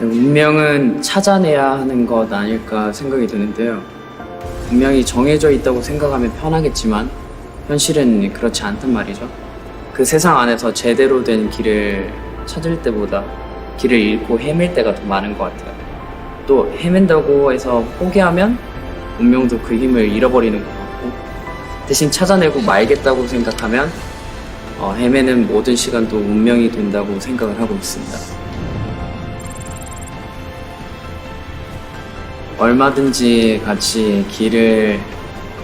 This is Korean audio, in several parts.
운명은 찾아내야 하는 것 아닐까 생각이 드는데요. 운명이 정해져 있다고 생각하면 편하겠지만 현실은 그렇지 않단 말이죠. 그 세상 안에서 제대로 된 길을 찾을 때보다 길을 잃고 헤맬 때가 더 많은 것 같아요. 또 헤맨다고 해서 포기하면 운명도 그 힘을 잃어버리는 것 같고, 대신 찾아내고 말겠다고 생각하면 헤매는 모든 시간도 운명이 된다고 생각을 하고 있습니다. 얼마든지 같이 길을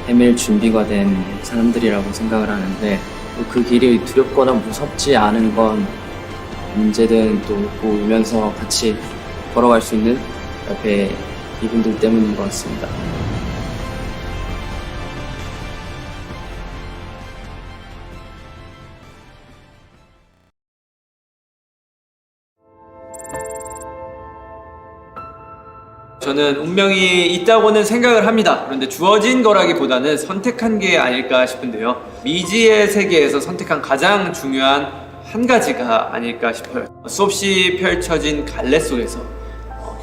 헤맬 준비가 된 사람들이라고 생각을 하는데, 또 그 길이 두렵거나 무섭지 않은 건 언제든 또 웃고 울면서 같이 걸어갈 수 있는 옆에 이분들 때문인 것 같습니다. 저는 운명이 있다고는 생각을 합니다. 그런데 주어진 거라기보다는 선택한 게 아닐까 싶은데요. 미지의 세계에서 선택한 가장 중요한 한 가지가 아닐까 싶어요. 수없이 펼쳐진 갈래 속에서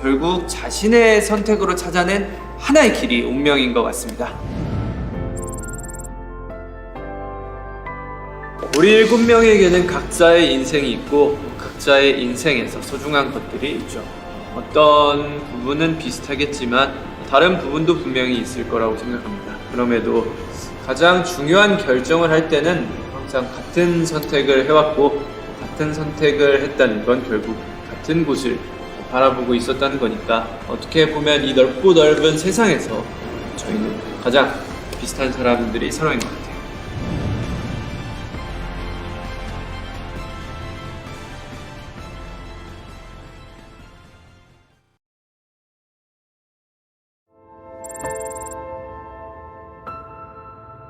결국 자신의 선택으로 찾아낸 하나의 길이 운명인 것 같습니다. 우리 7명에게는 각자의 인생이 있고 각자의 인생에서 소중한 것들이 있죠. 어떤 부분은 비슷하겠지만 다른 부분도 분명히 있을 거라고 생각합니다. 그럼에도 가장 중요한 결정을 할 때는 항상 같은 선택을 해왔고, 같은 선택을 했다는 건 결국 같은 곳을 바라보고 있었다는 거니까, 어떻게 보면 이 넓고 넓은 세상에서 저희는 가장 비슷한 사람들이 서로인 것 같아요.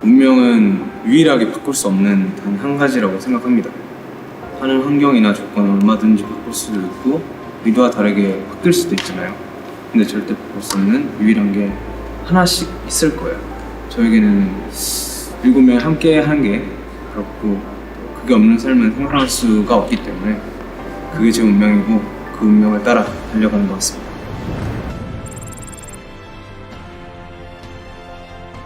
운명은 유일하게 바꿀 수 없는 단 한 가지라고 생각합니다. 하는 환경이나 조건을 얼마든지 바꿀 수도 있고 의도와 다르게 바뀔 수도 있잖아요. 근데 절대 바꿀 수 없는 유일한 게 하나씩 있을 거예요. 저에게는 7명이 함께 하는 게 그렇고, 그게 없는 삶은 생각할 수가 없기 때문에 그게 제 운명이고 그 운명을 따라 달려가는 것 같습니다.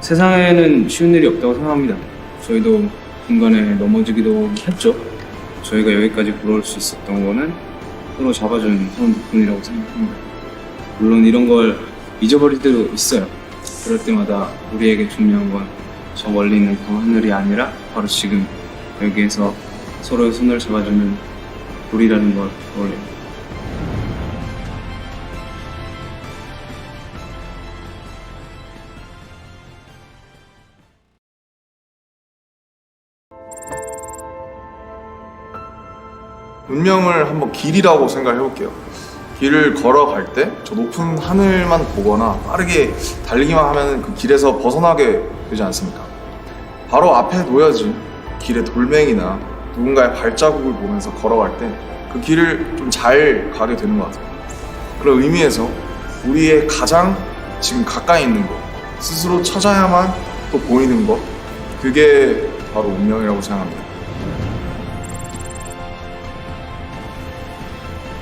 세상에는 쉬운 일이 없다고 생각합니다. 저희도 중간에 넘어지기도 했죠. 저희가 여기까지 걸어올 수 있었던 거는 서로 잡아준 사람 덕분이라고 생각합니다. 물론 이런 걸 잊어버릴 때도 있어요. 그럴 때마다 우리에게 중요한 건 저 멀리 있는 그 하늘이 아니라 바로 지금 여기에서 서로의 손을 잡아주는 우리라는 걸 떠올려요. 운명을 한번 길이라고 생각해 볼게요. 길을 걸어갈 때 저 높은 하늘만 보거나 빠르게 달리기만 하면 그 길에서 벗어나게 되지 않습니까? 바로 앞에 놓여진 길의 돌멩이나 누군가의 발자국을 보면서 걸어갈 때 그 길을 좀 잘 가게 되는 것 같아요. 그런 의미에서 우리의 가장 지금 가까이 있는 것, 스스로 찾아야만 또 보이는 것, 그게 바로 운명이라고 생각합니다.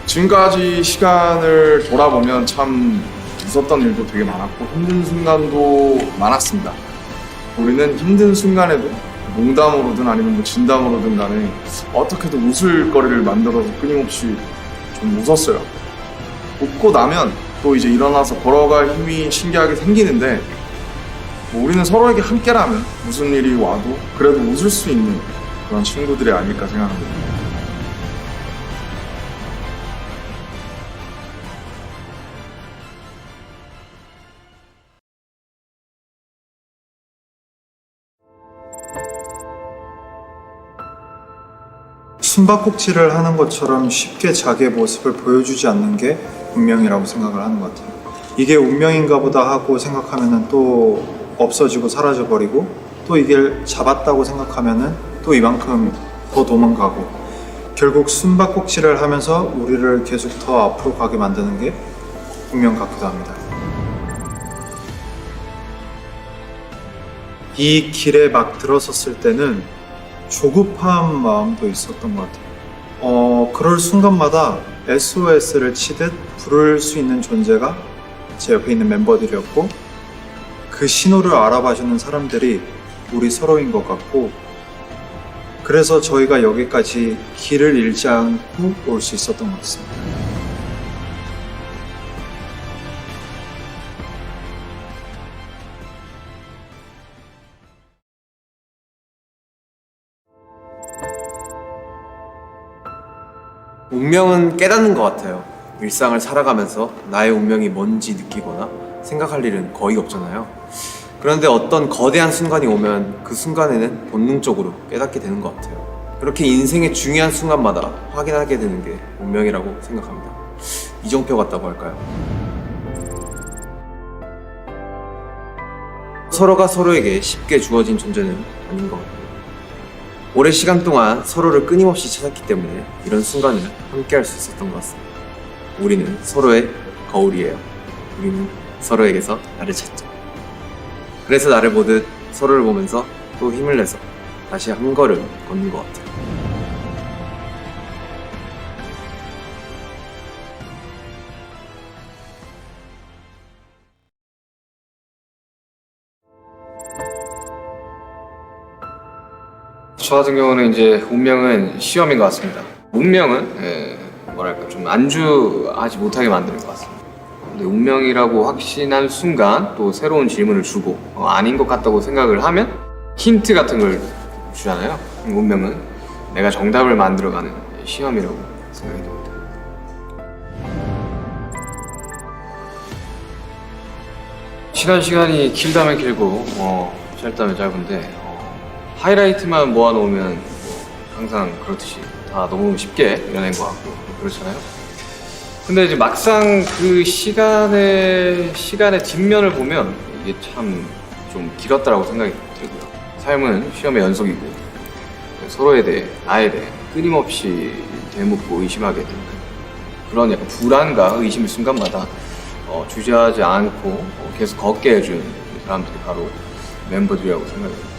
지금까지 시간을 돌아보면 참 웃었던 일도 되게 많았고 힘든 순간도 많았습니다. 우리는 힘든 순간에도 농담으로든 아니면 뭐 진담으로든 간에 어떻게든 웃을 거리를 만들어서 끊임없이 좀 웃었어요. 웃고 나면 또 이제 일어나서 걸어갈 힘이 신기하게 생기는데, 뭐 우리는 서로에게 함께라면 무슨 일이 와도 그래도 웃을 수 있는 그런 친구들이 아닐까 생각합니다. 숨바꼭질을 하는 것처럼 쉽게 자기의 모습을 보여주지 않는 게 운명이라고 생각을 하는 것 같아요. 이게 운명인가 보다 하고 생각하면 또 없어지고 사라져버리고, 또 이게 잡았다고 생각하면 또 이만큼 더 도망가고, 결국 숨바꼭질을 하면서 우리를 계속 더 앞으로 가게 만드는 게 운명 같기도 합니다. 이 길에 막 들어섰을 때는 조급한 마음도 있었던 것 같아요. 그럴 순간마다 SOS를 치듯 부를 수 있는 존재가 제 옆에 있는 멤버들이었고 그 신호를 알아봐주는 사람들이 우리 서로인 것 같고 그래서 저희가 여기까지 길을 잃지 않고 올 수 있었던 것 같습니다. 운명은 깨닫는 것 같아요. 일상을 살아가면서 나의 운명이 뭔지 느끼거나 생각할 일은 거의 없잖아요. 그런데 어떤 거대한 순간이 오면 그 순간에는 본능적으로 깨닫게 되는 것 같아요. 그렇게 인생의 중요한 순간마다 확인하게 되는 게 운명이라고 생각합니다. 이정표 같다고 할까요? 서로가 서로에게 쉽게 주어진 존재는 아닌 것 같아요. 오랜 시간 동안 서로를 끊임없이 찾았기 때문에 이런 순간을 함께 할 수 있었던 것 같습니다. 우리는 서로의 거울이에요. 우리는 서로에게서 나를 찾죠. 그래서 나를 보듯 서로를 보면서 또 힘을 내서 다시 한 걸음 걷는 것 같아요. 저 같은 경우는 이제 운명은 시험인 것 같습니다. 운명은 뭐랄까 좀 안주하지 못하게 만드는 것 같습니다. 근데 운명이라고 확신한 순간 또 새로운 질문을 주고 아닌 것 같다고 생각을 하면 힌트 같은 걸 주잖아요. 운명은 내가 정답을 만들어가는 시험이라고 생각이 듭니다. 시간이 길다면 길고 짧다면 짧은데 하이라이트만 모아놓으면 항상 그렇듯이 다 너무 쉽게 이뤄낸 것 같고 그렇잖아요. 근데 이제 막상 그 시간의 뒷면을 보면 이게 참 좀 길었다라고 생각이 들고요. 삶은 시험의 연속이고 서로에 대해 나에 대해 끊임없이 되묻고 의심하게 되는 그런 약간 불안과 의심의 순간마다 주저하지 않고 계속 걷게 해준 사람들이 바로 멤버들이라고 생각해요.